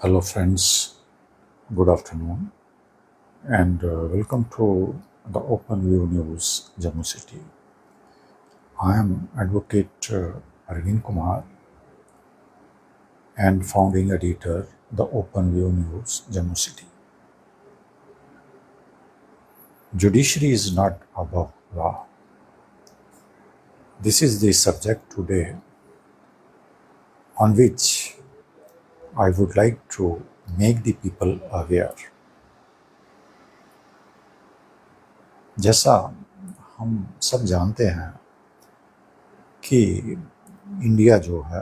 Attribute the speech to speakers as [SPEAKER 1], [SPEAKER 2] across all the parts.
[SPEAKER 1] Hello, friends. Good afternoon, and welcome to the Open View News, Jammu City. I am Advocate Arvind Kumar and founding editor, the Open View News, Jammu City. Judiciary is not above law. This is the subject today on which I would like to make the people aware. जैसा हम सब जानते हैं कि India जो है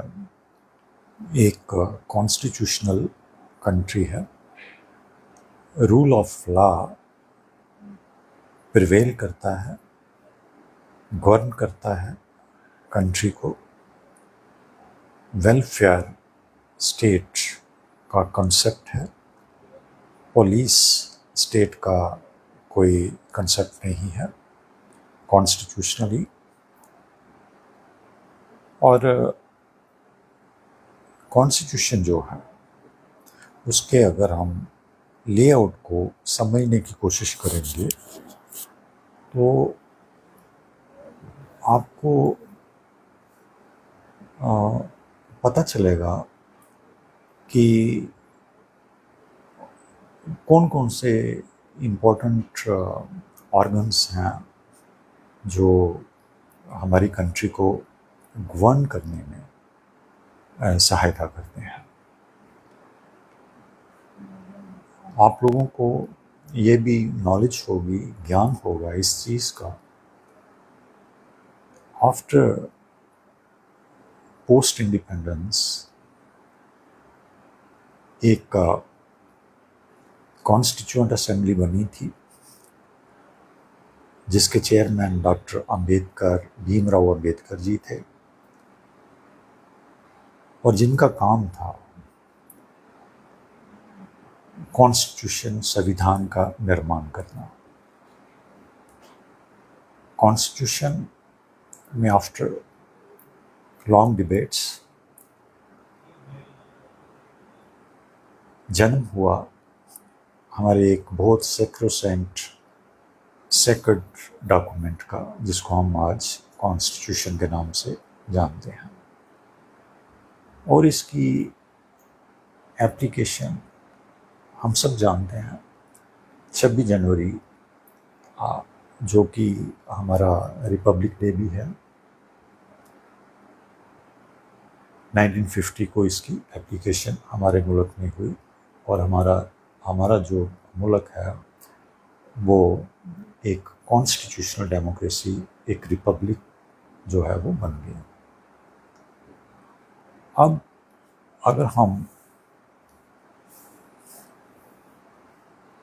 [SPEAKER 1] एक constitutional country है। रूल ऑफ लॉ प्रिवेल करता है, गवर्न करता है कंट्री को। वेलफेयर स्टेट का कॉन्सेप्ट है, पुलिस स्टेट का कोई कॉन्सेप्ट नहीं है कॉन्स्टिट्यूशनली। और कॉन्स्टिट्यूशन जो है उसके अगर हम लेआउट को समझने की कोशिश करेंगे तो आपको पता चलेगा कि कौन कौन से इम्पोर्टेंट ऑर्गन्स हैं जो हमारी कंट्री को गवर्न करने में सहायता करते हैं। आप लोगों को ये भी नॉलेज होगी, ज्ञान होगा इस चीज़ का। आफ्टर पोस्ट इंडिपेंडेंस एक कॉन्स्टिट्यूएंट असेंबली बनी थी जिसके चेयरमैन डॉक्टर अंबेडकर, भीमराव अंबेडकर जी थे, और जिनका काम था कॉन्स्टिट्यूशन, संविधान का निर्माण करना। कॉन्स्टिट्यूशन में आफ्टर लॉन्ग डिबेट्स जन्म हुआ हमारे एक बहुत सेक्रोसेंट सेक्रेड डॉक्यूमेंट का, जिसको हम आज कॉन्स्टिट्यूशन के नाम से जानते हैं। और इसकी एप्लीकेशन हम सब जानते हैं 26 जनवरी जो कि हमारा रिपब्लिक डे भी है, 1950 को इसकी एप्लीकेशन हमारे मुल्क में हुई। और हमारा जो मुल्क है वो एक कॉन्स्टिट्यूशनल डेमोक्रेसी, एक रिपब्लिक जो है वो बन गया। अब अगर हम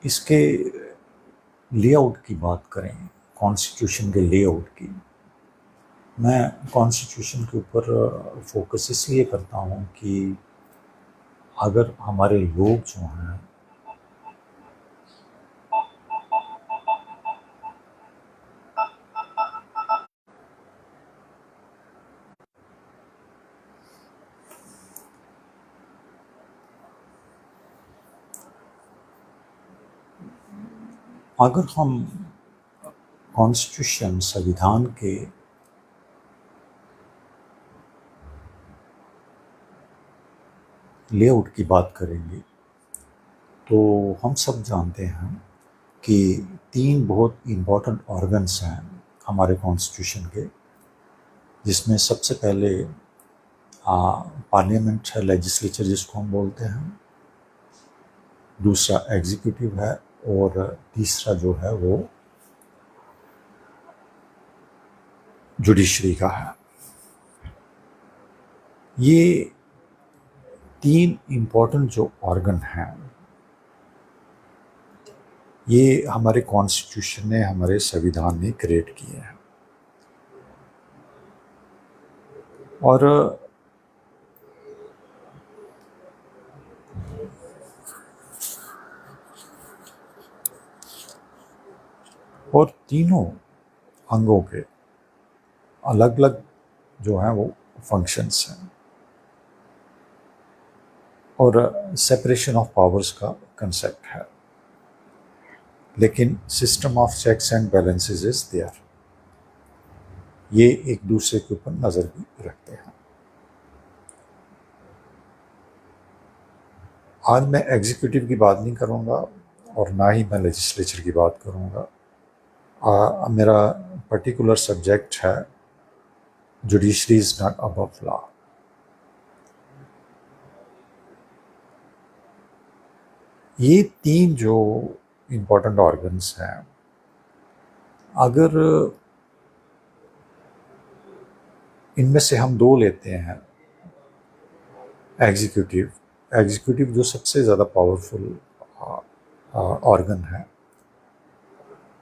[SPEAKER 1] इसके लेआउट की बात करें, कॉन्स्टिट्यूशन के लेआउट की, मैं कॉन्स्टिट्यूशन के ऊपर फोकस इसलिए करता हूँ कि अगर हमारे लोग जो हैं अगर हम कॉन्स्टिट्यूशन, संविधान के लेआउट की बात करेंगे तो हम सब जानते हैं कि 3 बहुत इम्पोर्टेंट ऑर्गन्स हैं हमारे कॉन्स्टिट्यूशन के, जिसमें सबसे पहले पार्लियामेंट है, लेजिस्लेचर जिसको हम बोलते हैं, दूसरा एग्जीक्यूटिव है, और तीसरा जो है वो जुडिशरी का है। ये 3 इम्पोर्टेंट जो ऑर्गन हैं ये हमारे कॉन्स्टिट्यूशन ने, हमारे संविधान ने क्रिएट किए हैं। और तीनों अंगों के अलग अलग जो हैं वो फंक्शंस हैं। और सेपरेशन ऑफ पावर्स का कंसेप्ट है, लेकिन system of checks and balances is there. ये एक दूसरे के ऊपर नज़र भी रखते हैं। आज मैं एग्जीक्यूटिव की बात नहीं करूँगा और ना ही मैं लेजिस्लेचर की बात करूँगा। मेरा पर्टिकुलर सब्जेक्ट है judiciary is not above law. ये तीन जो इम्पोर्टेंट ऑर्गन्स हैं, अगर इनमें से हम दो लेते हैं, एग्जीक्यूटिव जो सबसे ज़्यादा पावरफुल ऑर्गन है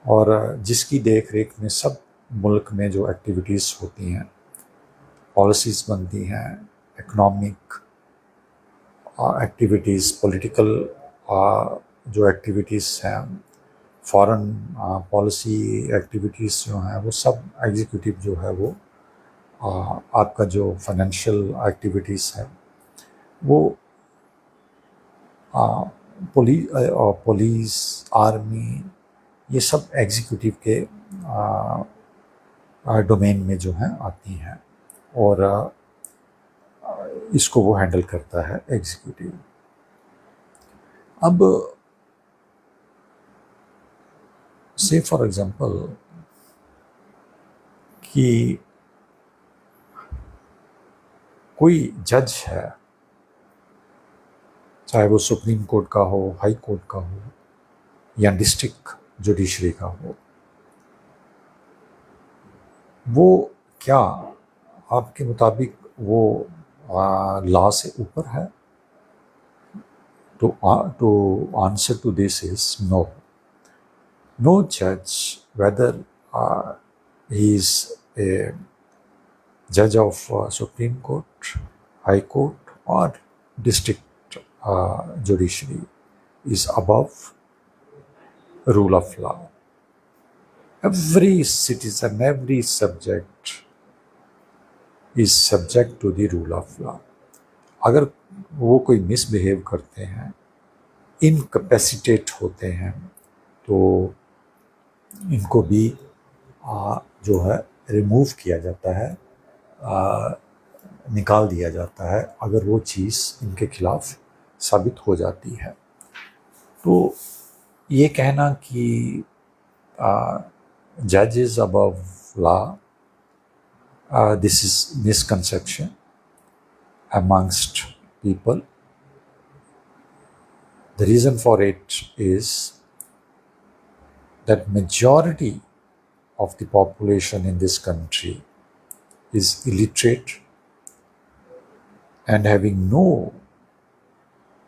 [SPEAKER 1] और जिसकी देख रेख में सब मुल्क में जो एक्टिविटीज़ होती हैं, पॉलिसीज़ बनती हैं, इकोनॉमिक एक्टिविटीज़, पॉलिटिकल जो एक्टिविटीज़ हैं, फॉरेन पॉलिसी एक्टिविटीज़ जो हैं, वो सब एग्जीक्यूटिव जो है वो आपका जो फाइनेंशियल एक्टिविटीज़ है वो पुलिस, आर्मी, ये सब एग्जीक्यूटिव के डोमेन में जो हैं आती हैं और इसको वो हैंडल करता है एग्जीक्यूटिव। अब से फॉर एग्जांपल कि कोई जज है, चाहे वो सुप्रीम कोर्ट का हो, हाई कोर्ट का हो या डिस्ट्रिक्ट जुडिशरी का हो, वो क्या आपके मुताबिक वो लॉ से ऊपर है? To answer to this is no. No judge, whether he is a judge of Supreme Court, High Court or District Judiciary, is above rule of law. Every citizen, every subject is subject to the rule of law. अगर वो कोई misbehave करते हैं, incapacitate होते हैं, तो इनको भी जो है रिमूव किया जाता है, निकाल दिया जाता है अगर वो चीज़ इनके खिलाफ साबित हो जाती है। तो ये कहना कि जज is above law, this is misconception amongst people. The reason for it is that majority of the population in this country is illiterate and having no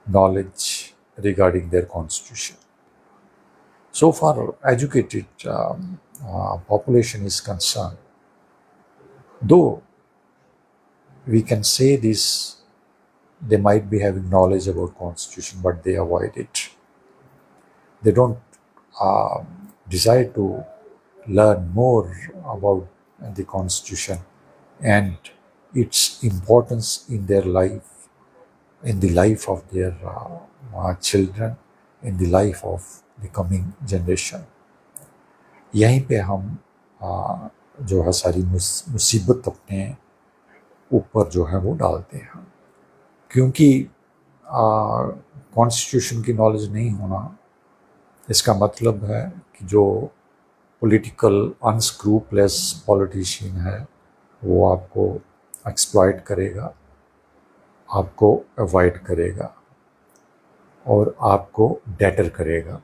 [SPEAKER 1] knowledge regarding their constitution. So far educated population is concerned, though we can say this, they might be having knowledge about constitution, but they avoid it. They don't desire to learn more about the constitution and its importance in their life, in the life of their children, in the life of the coming generation. यहीं पे हम जो है सारी मुसीबत अपने ऊपर जो है वो डालते हैं, क्योंकि कॉन्स्टिट्यूशन की नॉलेज नहीं होना इसका मतलब है कि जो पॉलिटिकल अनस्क्रूपलेस पॉलिटिशियन है वो आपको एक्सप्लॉइट करेगा, आपको अवॉइड करेगा और आपको डेटर करेगा।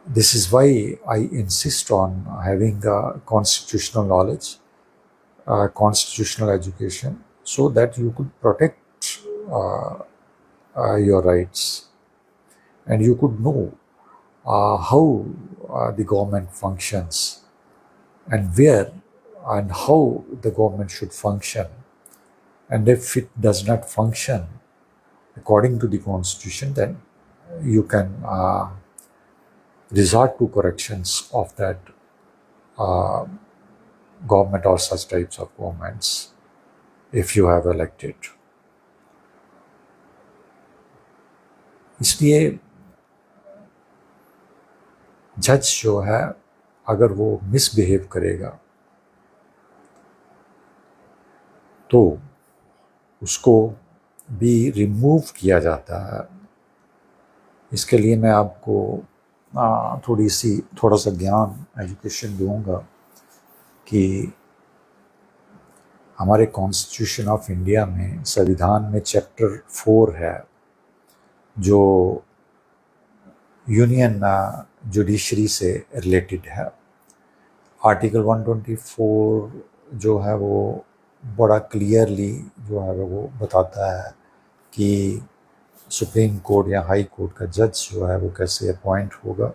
[SPEAKER 1] This is why I insist on having constitutional knowledge, constitutional education, so that you could protect your rights and you could know how the government functions and where and how the government should function, and if it does not function according to the constitution, then you can resort to corrections of that government or such types of governments if you have elected. इसलिए जज जो है अगर वो misbehave करेगा तो उसको भी रिमूव किया जाता है। इसके लिए मैं आपको थोड़ा सा ज्ञान एजुकेशन दूंगा कि हमारे कॉन्स्टिट्यूशन ऑफ इंडिया में संविधान में चैप्टर 4 है जो यूनियन जुडिशरी से रिलेटेड है। आर्टिकल 124 जो है वो बड़ा क्लियरली जो है वो बताता है कि सुप्रीम कोर्ट या हाई कोर्ट का जज जो है वो कैसे अपॉइंट होगा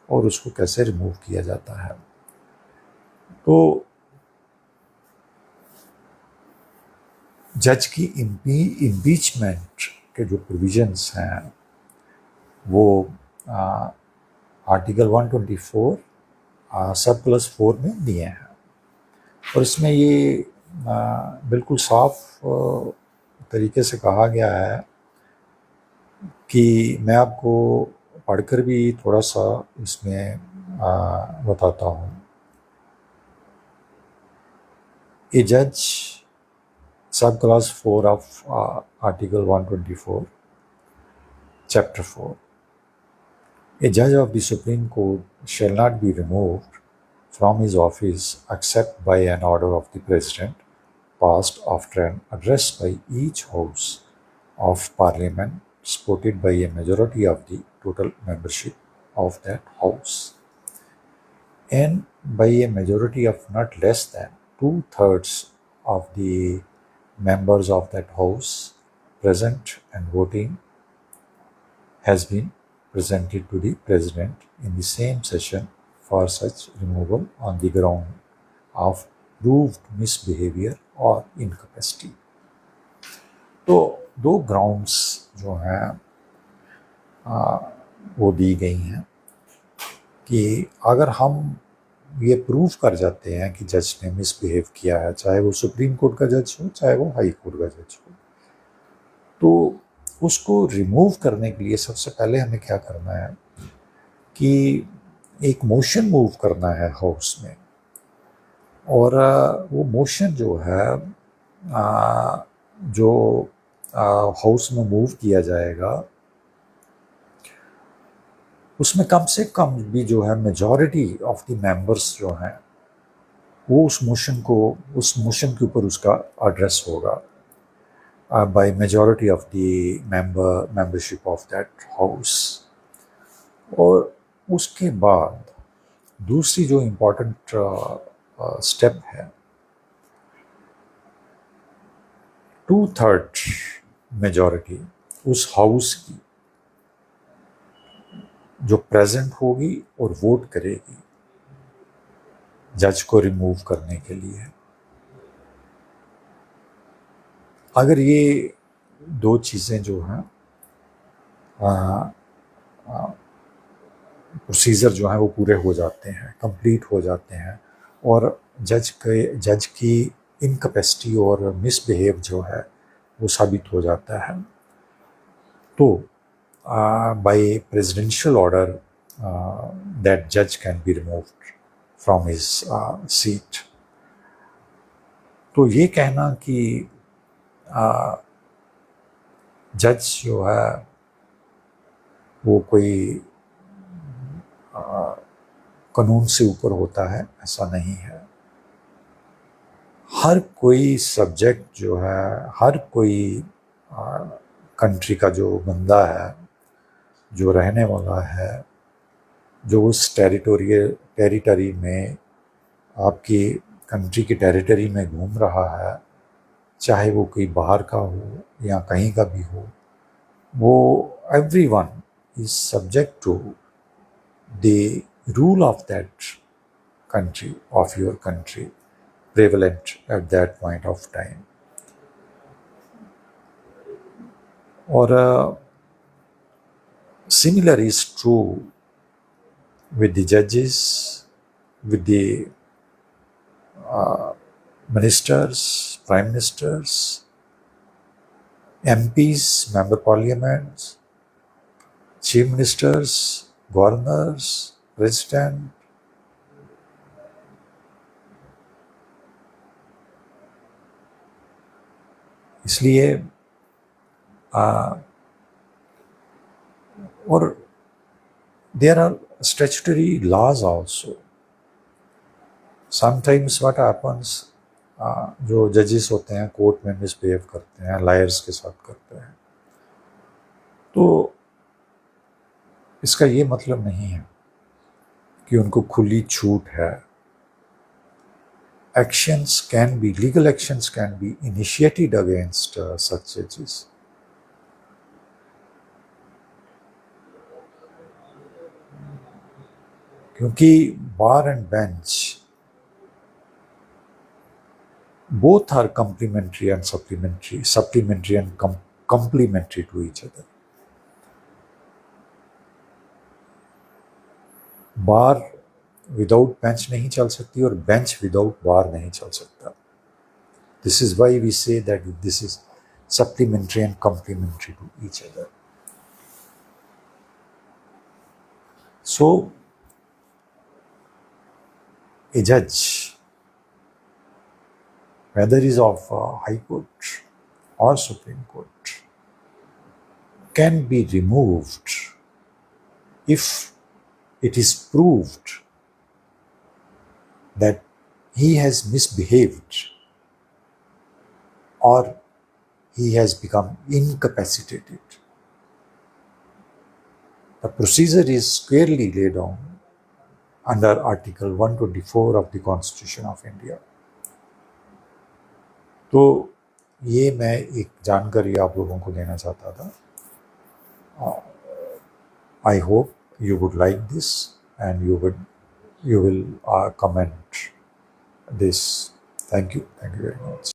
[SPEAKER 1] और उसको कैसे रिमूव किया जाता है। तो जज की इम्पीचमेंट के जो प्रोविजंस हैं वो आर्टिकल 124 सब प्लस 4 में दिए हैं और इसमें ये बिल्कुल साफ तरीके से कहा गया है कि मैं आपको पढ़कर भी थोड़ा सा इसमें बताता हूँ। ए जज सब class 4 of article 124 chapter 4, a judge of the Supreme Court shall not be removed from his office except by an order of the President passed after an address by each House of Parliament supported by a majority of the total membership of that House and by a majority of not less than 2/3 of the members of that House present and voting has been presented to the President in the same session for such removal on the ground of proved misbehavior or incapacity। तो दो grounds जो हैं वो दी गई हैं कि अगर हम ये प्रूव कर जाते हैं कि जज ने मिसबिहेव किया है, चाहे वो सुप्रीम कोर्ट का जज हो चाहे वो हाई कोर्ट का जज हो, तो उसको रिमूव करने के लिए सबसे पहले हमें क्या करना है कि एक मोशन मूव करना है हाउस में और वो मोशन जो है जो हाउस में मूव किया जाएगा उसमें कम से कम भी जो है मेजॉरिटी ऑफ द मेंबर्स जो हैं वो उस मोशन के ऊपर उसका एड्रेस होगा by majority of the membership of that house। और उसके बाद दूसरी जो इम्पोर्टेंट स्टेप है 2/3 मेजॉरिटी उस हाउस की जो प्रेजेंट होगी और वोट करेगी जज को रिमूव करने के लिए। अगर ये दो चीज़ें जो हैं प्रोसीजर जो है वो पूरे हो जाते हैं, कंप्लीट हो जाते हैं और जज की इनकैपेसिटी और मिसबिहेव जो है वो साबित हो जाता है तो बाय प्रेसिडेंशियल ऑर्डर दैट जज can be removed from his seat. तो ये कहना कि जज जो है वो कोई कानून से ऊपर होता है, ऐसा नहीं है। हर कोई सब्जेक्ट जो है, हर कोई कंट्री का जो बंदा है, जो रहने वाला है, जो उस टेरिटरी में आपकी कंट्री की टेरिटरी में घूम रहा है, चाहे वो कोई बाहर का हो या कहीं का भी हो, वो everyone is subject to the rule of that country, of your country, prevalent at that point of time। और similar is true with the judges, with the ministers, prime ministers, MPs, member parliaments, chief ministers, governors, president, इसलिए और there are statutory laws also. Sometimes what happens, जो जजेस होते हैं court में misbehave करते हैं, लायर्स के साथ करते हैं, तो इसका ये मतलब नहीं है कि उनको खुली छूट है. Actions can be, legal actions can be initiated against such judges. क्योंकि bar and bench both are complementary and supplementary and complementary to each other. Bar without bench नहीं चल सकती और बेंच विदाउट बार नहीं चल सकता. This is why we say that this is supplementary and complementary to each other. So, a judge, whether he is of High Court or Supreme Court, can be removed if it is proved that he has misbehaved or he has become incapacitated. The procedure is clearly laid down under Article 124 of the Constitution of India. तो ये मैं एक जानकारी आप लोगों को देना चाहता था. I hope you would like this and you will comment this. Thank you very much.